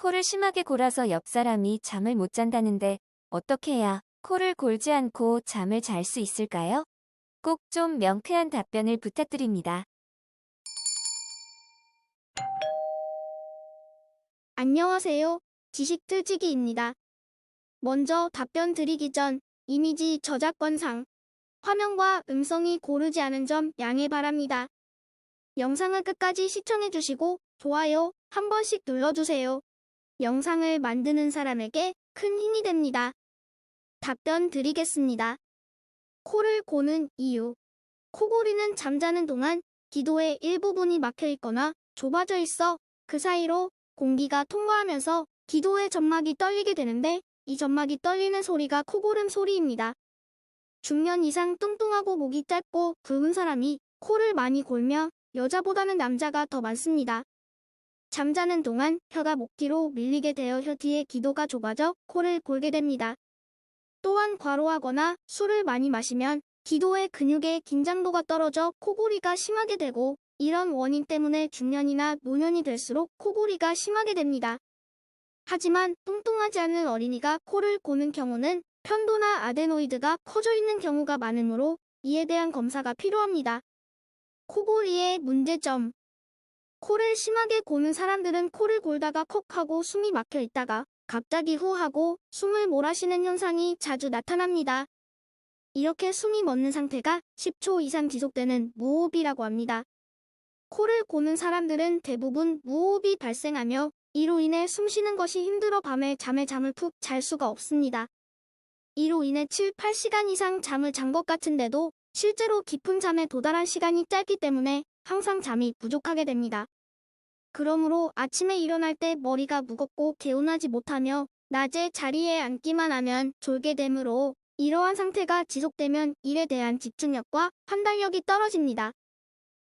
코를 심하게 골아서 옆 사람이 잠을 못 잔다는데 어떻게 해야 코를 골지 않고 잠을 잘 수 있을까요? 꼭 좀 명쾌한 답변을 부탁드립니다. 안녕하세요. 지식틀치기입니다. 먼저 답변 드리기 전 이미지 저작권상 화면과 음성이 고르지 않은 점 양해 바랍니다. 영상을 끝까지 시청해주시고 좋아요 한 번씩 눌러주세요. 영상을 만드는 사람에게 큰 힘이 됩니다. 답변 드리겠습니다. 코를 고는 이유. 코골이는 잠자는 동안 기도의 일부분이 막혀 있거나 좁아져 있어 그 사이로 공기가 통과하면서 기도의 점막이 떨리게 되는데 이 점막이 떨리는 소리가 코골음 소리입니다. 중년 이상 뚱뚱하고 목이 짧고 굵은 사람이 코를 많이 골며 여자보다는 남자가 더 많습니다. 잠자는 동안 혀가 목 뒤로 밀리게 되어 혀 뒤에 기도가 좁아져 코를 골게 됩니다. 또한 과로하거나 술을 많이 마시면 기도의 근육의 긴장도가 떨어져 코골이가 심하게 되고 이런 원인 때문에 중년이나 노년이 될수록 코골이가 심하게 됩니다. 하지만 뚱뚱하지 않은 어린이가 코를 고는 경우는 편도나 아데노이드가 커져 있는 경우가 많으므로 이에 대한 검사가 필요합니다. 코골이의 문제점. 코를 심하게 고는 사람들은 코를 골다가 컥 하고 숨이 막혀 있다가 갑자기 후 하고 숨을 몰아쉬는 현상이 자주 나타납니다. 이렇게 숨이 멎는 상태가 10초 이상 지속되는 무호흡이라고 합니다. 코를 고는 사람들은 대부분 무호흡이 발생하며 이로 인해 숨 쉬는 것이 힘들어 밤에 잠을 푹 잘 수가 없습니다. 이로 인해 7, 8시간 이상 잠을 잔 것 같은데도 실제로 깊은 잠에 도달한 시간이 짧기 때문에 항상 잠이 부족하게 됩니다. 그러므로 아침에 일어날 때 머리가 무겁고 개운하지 못하며 낮에 자리에 앉기만 하면 졸게 되므로 이러한 상태가 지속되면 일에 대한 집중력과 판단력이 떨어집니다.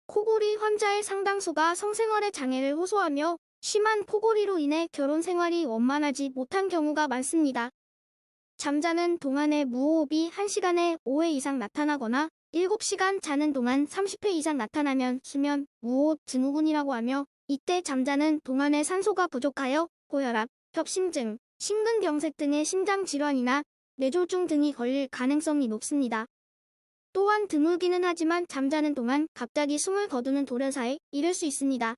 코골이 환자의 상당수가 성생활에 장애를 호소하며 심한 코골이로 인해 결혼 생활이 원만하지 못한 경우가 많습니다. 잠자는 동안의 무호흡이 1시간에 5회 이상 나타나거나 7시간 자는 동안 30회 이상 나타나면 수면 무호흡 증후군이라고 하며 이때 잠자는 동안에 산소가 부족하여 고혈압, 협심증, 심근경색 등의 심장질환이나 뇌졸중 등이 걸릴 가능성이 높습니다. 또한 드물기는 하지만 잠자는 동안 갑자기 숨을 거두는 돌연사에 이를 수 있습니다.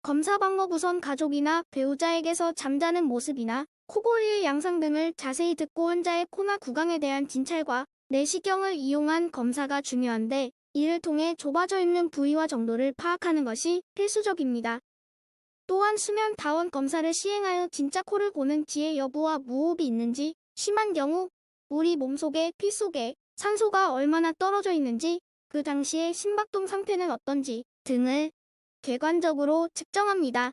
검사 방법. 우선 가족이나 배우자에게서 잠자는 모습이나 코골이의 양상 등을 자세히 듣고 환자의 코나 구강에 대한 진찰과 내시경을 이용한 검사가 중요한데 이를 통해 좁아져 있는 부위와 정도를 파악하는 것이 필수적입니다. 또한 수면 다원 검사를 시행하여 진짜 코를 고는 지의 여부와 무호흡이 있는지, 심한 경우 우리 몸속에 피 속에 산소가 얼마나 떨어져 있는지, 그 당시의 심박동 상태는 어떤지 등을 객관적으로 측정합니다.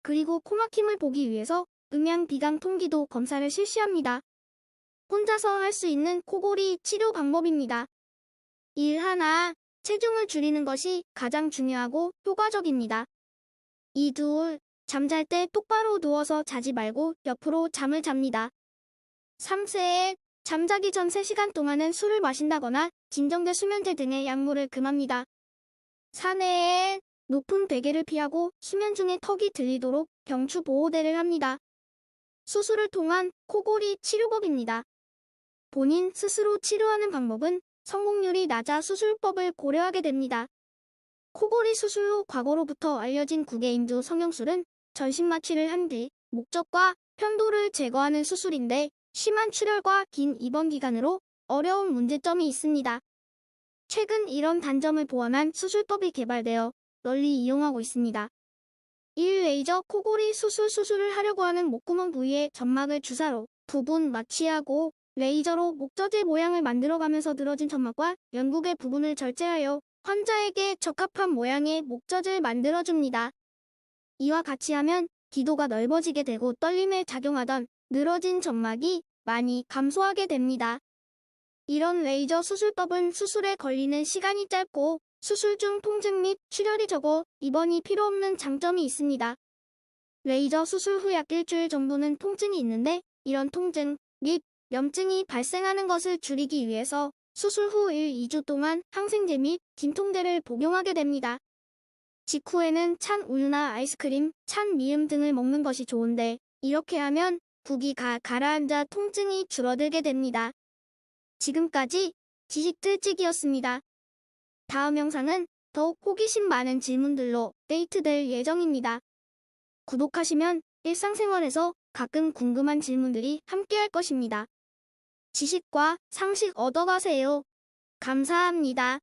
그리고 코막힘을 보기 위해서 음양 비강 통기도 검사를 실시합니다. 혼자서 할 수 있는 코골이 치료 방법입니다. 1. 체중을 줄이는 것이 가장 중요하고 효과적입니다. 2. 잠잘 때 똑바로 누워서 자지 말고 옆으로 잠을 잡니다. 3. 잠자기 전 3시간 동안은 술을 마신다거나 진정제 수면제 등의 약물을 금합니다. 4. 높은 베개를 피하고 수면 중에 턱이 들리도록 경추 보호대를 합니다. 수술을 통한 코골이 치료법입니다. 본인 스스로 치료하는 방법은 성공률이 낮아 수술법을 고려하게 됩니다. 코골이 수술 후 과거로부터 알려진 구개인두 성형술은 전신 마취를 한 뒤 목젖과 편도를 제거하는 수술인데 심한 출혈과 긴 입원 기간으로 어려운 문제점이 있습니다. 최근 이런 단점을 보완한 수술법이 개발되어 널리 이용하고 있습니다. 1. 레이저 코골이 수술을 하려고 하는 목구멍 부위에 점막을 주사로 부분 마취하고 레이저로 목젖의 모양을 만들어가면서 늘어진 점막과 연국의 부분을 절제하여 환자에게 적합한 모양의 목젖을 만들어줍니다. 이와 같이 하면 기도가 넓어지게 되고 떨림에 작용하던 늘어진 점막이 많이 감소하게 됩니다. 이런 레이저 수술법은 수술에 걸리는 시간이 짧고 수술 중 통증 및 출혈이 적어 입원이 필요 없는 장점이 있습니다. 레이저 수술 후 약 일주일 정도는 통증이 있는데 이런 통증 및 염증이 발생하는 것을 줄이기 위해서 수술 후 1, 2주 동안 항생제 및 진통제를 복용하게 됩니다. 직후에는 찬 우유나 아이스크림, 찬 미음 등을 먹는 것이 좋은데 이렇게 하면 국이 가라앉아 통증이 줄어들게 됩니다. 지금까지 지식들찌기였습니다. 다음 영상은 더욱 호기심 많은 질문들로 업데이트될 예정입니다. 구독하시면 일상생활에서 가끔 궁금한 질문들이 함께할 것입니다. 지식과 상식 얻어가세요. 감사합니다.